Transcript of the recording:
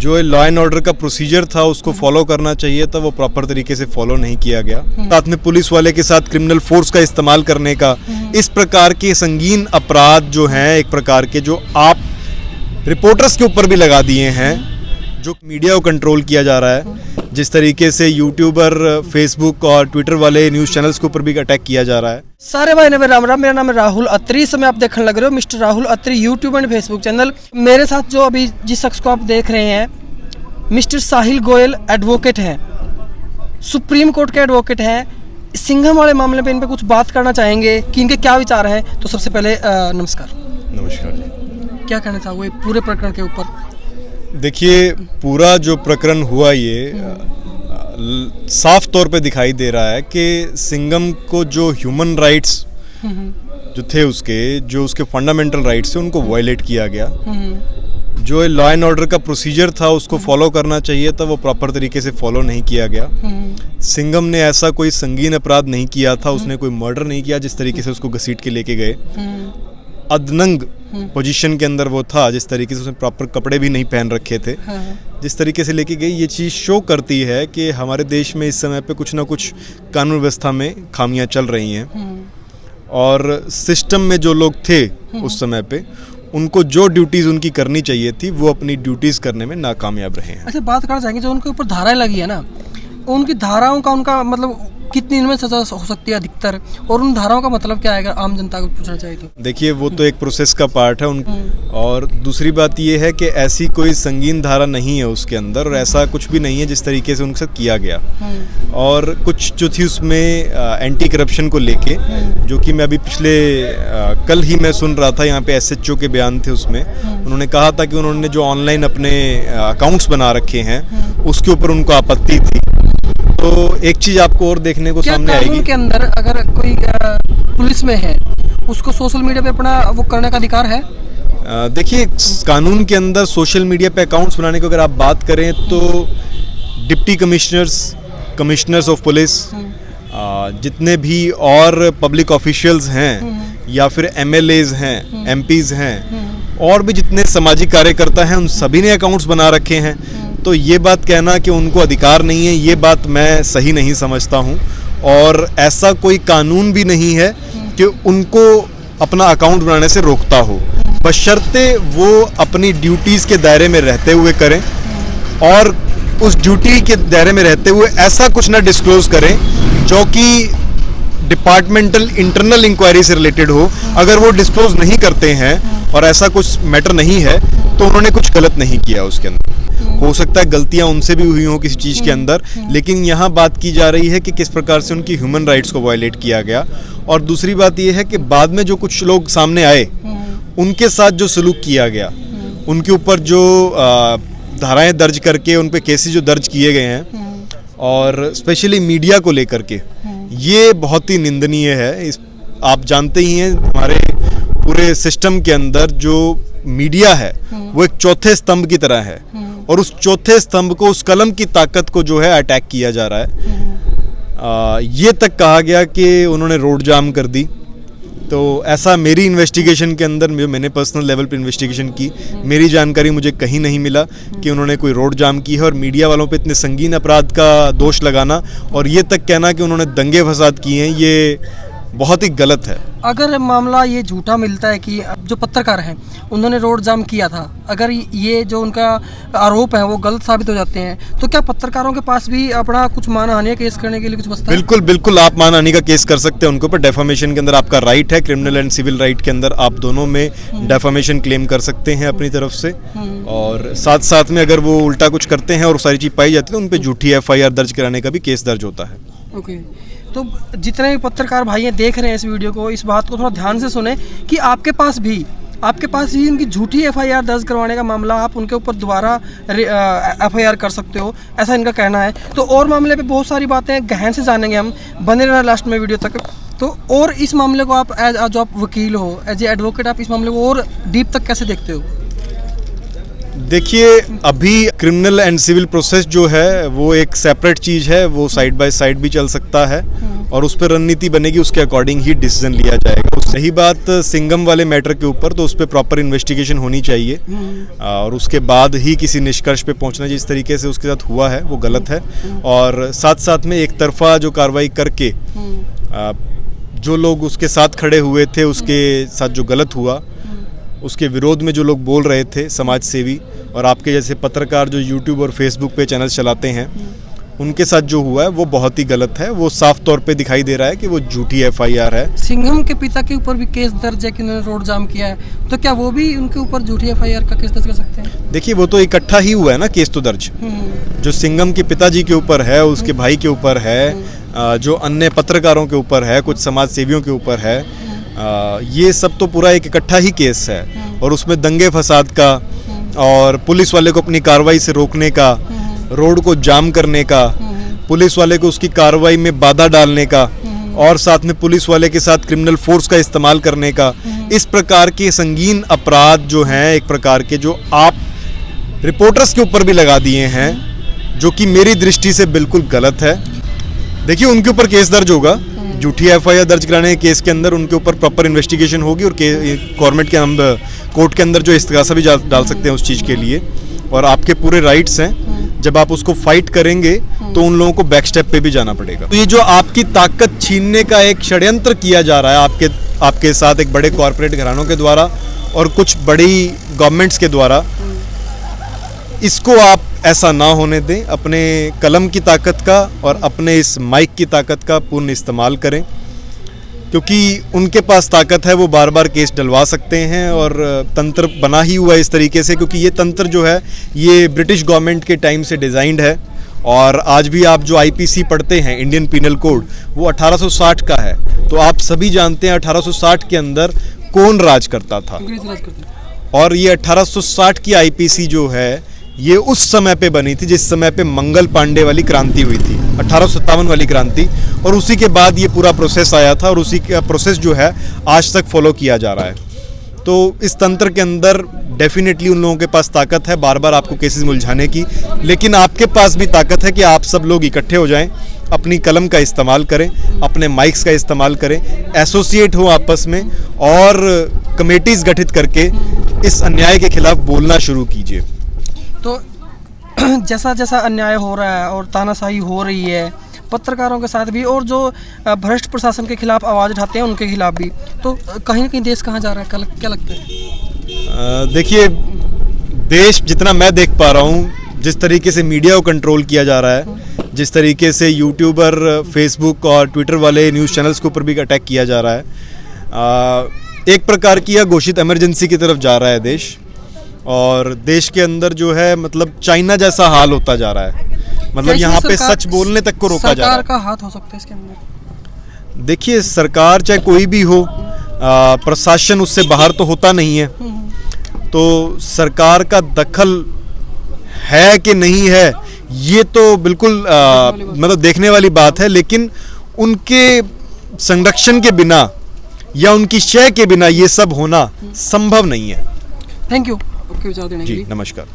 जो law and order का procedure था उसको फॉलो करना चाहिए था, वो प्रॉपर तरीके से फॉलो नहीं किया गया। साथ में पुलिस वाले के साथ क्रिमिनल फोर्स का इस्तेमाल करने का, इस प्रकार के संगीन अपराध जो हैं एक प्रकार के, जो आप रिपोर्टर्स के ऊपर भी लगा दिए हैं, जो मीडिया को कंट्रोल किया जा रहा है, जिस तरीके से यूट्यूबर, फेसबुक और ट्विटर वाले न्यूज़ चैनल्स के ऊपर भी अटैक किया जा रहा है। सारे भाई ने राम राम, मेरा नाम है राहुल अत्री। इस समय आप देखने लग रहे हो mister Rahul Atri YouTube and Facebook channel. मेरे साथ जो अभी जिस शख्स को आप देख रहे हैं, मिस्टर साहिल गोयल एडवोकेट हैं, सुप्रीम कोर्ट के एडवोकेट हैं। सिंघम वाले मामले पे इन पे कुछ बात करना चाहेंगे कि इनके क्या विचार हैं। तो सबसे पहले नमस्कार। नमस्कार जी। क्या कहना चाहोगे पूरे प्रकरण के ऊपर? देखिए, पूरा जो प्रकरण हुआ ये साफ तौर पे दिखाई दे रहा है कि सिंघम को जो ह्यूमन राइट्स जो थे उसके, जो उसके फंडामेंटल राइट्स थे, उनको वायलेट किया गया। जो लॉ एंड ऑर्डर का प्रोसीजर था उसको फॉलो करना चाहिए था, वो प्रॉपर तरीके से फॉलो नहीं किया गया। सिंघम ने ऐसा कोई संगीन अपराध नहीं किया था, उसने कोई मर्डर नहीं किया। जिस तरीके से उसको घसीट के लेके गए, अदनंग पोजीशन के अंदर वो था, जिस तरीके से उसने प्रॉपर कपड़े भी नहीं पहन रखे थे, जिस तरीके से लेके गई, ये चीज़ शो करती है कि हमारे देश में इस समय पे कुछ ना कुछ कानून व्यवस्था में खामियां चल रही हैं। और सिस्टम में जो लोग थे उस समय पे, उनको जो ड्यूटीज़ उनकी करनी चाहिए थी वो अपनी ड्यूटीज़ करने में नाकामयाब रहे हैं। अच्छा, बात करना चाहेंगे जो उनके ऊपर धाराएं लगी है ना, उनकी धाराओं का उनका मतलब कितनी इनमें सजा हो सकती है अधिकतर, और उन धाराओं का मतलब क्या है आम जनता को पूछना चाहिए तो? देखिए, वो तो एक प्रोसेस का पार्ट है और दूसरी बात ये है कि ऐसी कोई संगीन धारा नहीं है उसके अंदर, और ऐसा कुछ भी नहीं है जिस तरीके से उनके साथ किया गया। और कुछ जो थी उसमें एंटी करप्शन को लेके, जो कि मैं अभी पिछले कल ही मैं सुन रहा था, यहाँ पे SHO के बयान थे, उसमें उन्होंने कहा था कि उन्होंने जो ऑनलाइन अपने अकाउंट्स बना रखे हैं उसके ऊपर उनको आपत्ति थी। तो एक चीज आपको और देखने को सामने आएगी के अंदर, अगर कोई पुलिस में है उसको सोशल मीडिया पे अपना वो करने का अधिकार है। देखिए, कानून के अंदर सोशल मीडिया पे अकाउंट्स बनाने की अगर आप बात करें तो डिप्टी कमिश्नर्स ऑफ पुलिस, जितने भी और पब्लिक ऑफिशियल्स हैं या फिर MLAs हैं, MPs हैं, और भी जितने सामाजिक कार्यकर्ता हैं, उन सभी ने अकाउंट्स बना रखे हैं। तो ये बात कहना कि उनको अधिकार नहीं है, ये बात मैं सही नहीं समझता हूँ। और ऐसा कोई कानून भी नहीं है कि उनको अपना अकाउंट बनाने से रोकता हो, बशर्ते वो अपनी ड्यूटीज़ के दायरे में रहते हुए करें, और उस ड्यूटी के दायरे में रहते हुए ऐसा कुछ ना डिस्क्लोज करें जो कि डिपार्टमेंटल इंटरनल इंक्वायरी से रिलेटेड हो। अगर वो डिस्क्लोज नहीं करते हैं और ऐसा कुछ मैटर नहीं है तो उन्होंने कुछ गलत नहीं किया उसके अंदर। हो सकता है गलतियां उनसे भी हुई हों किसी चीज़ के अंदर, लेकिन यहाँ बात की जा रही है कि किस प्रकार से उनकी ह्यूमन राइट्स को वायलेट किया गया। और दूसरी बात ये है कि बाद में जो कुछ लोग सामने आए, उनके साथ जो सलूक किया गया, उनके ऊपर जो धाराएं दर्ज करके उन पे केसेस जो दर्ज किए गए हैं, और स्पेशली मीडिया को लेकर के, ये बहुत ही निंदनीय है। आप जानते ही हैं, हमारे पूरे सिस्टम के अंदर जो मीडिया है वो एक चौथे स्तंभ की तरह है, और उस चौथे स्तंभ को, उस कलम की ताकत को जो है अटैक किया जा रहा है। ये तक कहा गया कि उन्होंने रोड जाम कर दी। तो ऐसा मेरी इन्वेस्टिगेशन के अंदर, मैंने पर्सनल लेवल पे इन्वेस्टिगेशन की, मेरी जानकारी मुझे कहीं नहीं मिला कि उन्होंने कोई रोड जाम की है। और मीडिया वालों पे इतने संगीन अपराध का दोष लगाना और ये तक कहना कि उन्होंने दंगे फसाद किए हैं, ये बहुत ही गलत है। अगर मामला ये झूठा मिलता है कि जो पत्रकार हैं उन्होंने रोड जाम किया था, अगर ये जो उनका आरोप है वो गलत साबित हो जाते हैं, तो क्या पत्रकारों के पास भी अपना कुछ मानहानि का केस करने के लिए कुछ बचता है? बिल्कुल बिल्कुल, आप मानहानि का केस कर सकते हैं उनके ऊपर। डेफामेशन के अंदर आपका राइट है, क्रिमिनल एंड सिविल राइट के अंदर आप दोनों में डेफामेशन क्लेम कर सकते हैं अपनी तरफ से। और साथ साथ में अगर वो उल्टा कुछ करते हैं और सारी चीज़ पाई जाती है तो उन पर झूठी FIR दर्ज कराने का भी केस दर्ज होता है। ओके, तो जितने भी पत्रकार भाई देख रहे हैं इस वीडियो को, इस बात को थोड़ा ध्यान से सुने कि आपके पास भी उनकी झूठी FIR दर्ज करवाने का मामला, आप उनके ऊपर दोबारा FIR कर सकते हो, ऐसा इनका कहना है। तो और मामले पे बहुत सारी बातें गहन से जानेंगे हम, बने रहना लास्ट में वीडियो तक। तो और इस मामले को आप जो आप वकील हो, एज ए एडवोकेट, आप इस मामले को और डीप तक कैसे देखते हो? देखिए, अभी क्रिमिनल एंड सिविल प्रोसेस जो है वो एक सेपरेट चीज़ है, वो साइड बाय साइड भी चल सकता है और उस पर रणनीति बनेगी, उसके अकॉर्डिंग ही डिसीजन लिया जाएगा। सही बात सिंघम वाले मैटर के ऊपर तो उस पर प्रॉपर इन्वेस्टिगेशन होनी चाहिए और उसके बाद ही किसी निष्कर्ष पे पहुंचना। जिस तरीके से उसके साथ हुआ है वो गलत है और साथ साथ में एक तरफा जो कार्रवाई करके जो लोग उसके साथ खड़े हुए थे, उसके साथ जो गलत हुआ, उसके विरोध में जो लोग बोल रहे थे समाज सेवी और आपके जैसे पत्रकार जो यूट्यूब और फेसबुक पे चैनल चलाते हैं, उनके साथ जो हुआ है वो बहुत ही गलत है। वो साफ तौर पे दिखाई दे रहा है कि वो झूठी एफआईआर है। सिंघम के पिता के ऊपर भी केस दर्ज है कि उन्होंने रोड जाम किया है, तो क्या वो भी उनके ऊपर झूठी एफआईआर का केस दर्ज कर सकते हैं? देखिए, वो तो इकट्ठा ही हुआ है ना केस तो दर्ज। जो सिंघम के पिताजी के ऊपर है, उसके भाई के ऊपर है, जो अन्य पत्रकारों के ऊपर है, कुछ समाज सेवियों के ऊपर है, ये सब तो पूरा एक इकट्ठा ही केस है और उसमें दंगे फसाद का और पुलिस वाले को अपनी कार्रवाई से रोकने का, रोड को जाम करने का, पुलिस वाले को उसकी कार्रवाई में बाधा डालने का और साथ में पुलिस वाले के साथ क्रिमिनल फोर्स का इस्तेमाल करने का, इस प्रकार के संगीन अपराध जो हैं एक प्रकार के, जो आप रिपोर्टर्स के ऊपर भी लगा दिए हैं, जो कि मेरी दृष्टि से बिल्कुल गलत है। देखिए, उनके ऊपर केस दर्ज होगा, झूठी एफआईआर दर्ज कराने के केस के अंदर उनके ऊपर प्रॉपर इन्वेस्टिगेशन होगी और गवर्नमेंट के अंदर कोर्ट के अंदर जो इस्तिगासा भी डाल सकते हैं उस चीज़ के लिए, और आपके पूरे राइट्स हैं। जब आप उसको फाइट करेंगे तो उन लोगों को बैक स्टेप पे भी जाना पड़ेगा। तो ये जो आपकी ताकत छीनने का एक षड्यंत्र किया जा रहा है आपके साथ एक बड़े कॉरपोरेट घरानों के द्वारा और कुछ बड़ी गवर्नमेंट्स के द्वारा, इसको आप ऐसा ना होने दें। अपने कलम की ताकत का और अपने इस माइक की ताकत का पूर्ण इस्तेमाल करें, क्योंकि उनके पास ताकत है, वो बार बार केस डलवा सकते हैं और तंत्र बना ही हुआ है इस तरीके से, क्योंकि ये तंत्र जो है ये ब्रिटिश गवर्नमेंट के टाइम से डिज़ाइंड है। और आज भी आप जो आईपीसी पढ़ते हैं, इंडियन पीनल कोड, वो 1860 का है। तो आप सभी जानते हैं 1860 के अंदर कौन राज करता था, और ये 1860 की आईपीसी जो है ये उस समय पे बनी थी जिस समय पे मंगल पांडे वाली क्रांति हुई थी, 1857 वाली क्रांति, और उसी के बाद ये पूरा प्रोसेस आया था और उसी का प्रोसेस जो है आज तक फॉलो किया जा रहा है। तो इस तंत्र के अंदर डेफिनेटली उन लोगों के पास ताकत है बार बार आपको केसेस उलझाने की, लेकिन आपके पास भी ताकत है कि आप सब लोग इकट्ठे हो जाएं, अपनी कलम का इस्तेमाल करें, अपने माइक्स का इस्तेमाल करें, एसोसिएट हो आपस में और कमेटीज़ गठित करके इस अन्याय के खिलाफ बोलना शुरू कीजिए। तो जैसा जैसा अन्याय हो रहा है और तानाशाही हो रही है पत्रकारों के साथ भी, और जो भ्रष्ट प्रशासन के खिलाफ आवाज़ उठाते हैं उनके खिलाफ भी, तो कहीं ना कहीं देश कहाँ जा रहा है, क्या लगता है? देखिए, देश जितना मैं देख पा रहा हूँ, जिस तरीके से मीडिया को कंट्रोल किया जा रहा है, जिस तरीके से यूट्यूबर, फेसबुक और ट्विटर वाले न्यूज़ चैनल्स के ऊपर भी अटैक किया जा रहा है, एक प्रकार की यह घोषित इमरजेंसी की तरफ जा रहा है देश। और देश के अंदर जो है मतलब चाइना जैसा हाल होता जा रहा है, मतलब यहाँ पे सच बोलने तक को रोका जा रहा है। सरकार का हाथ हो सकता है इसके अंदर? देखिए, सरकार चाहे कोई भी हो, प्रशासन उससे बाहर तो होता नहीं है, तो सरकार का दखल है कि नहीं है ये तो बिल्कुल मतलब देखने वाली बात है, लेकिन उनके संरक्षण के बिना या उनकी शय के बिना ये सब होना संभव नहीं है। थैंक यू आपके विचार देने के लिए। जी, नमस्कार।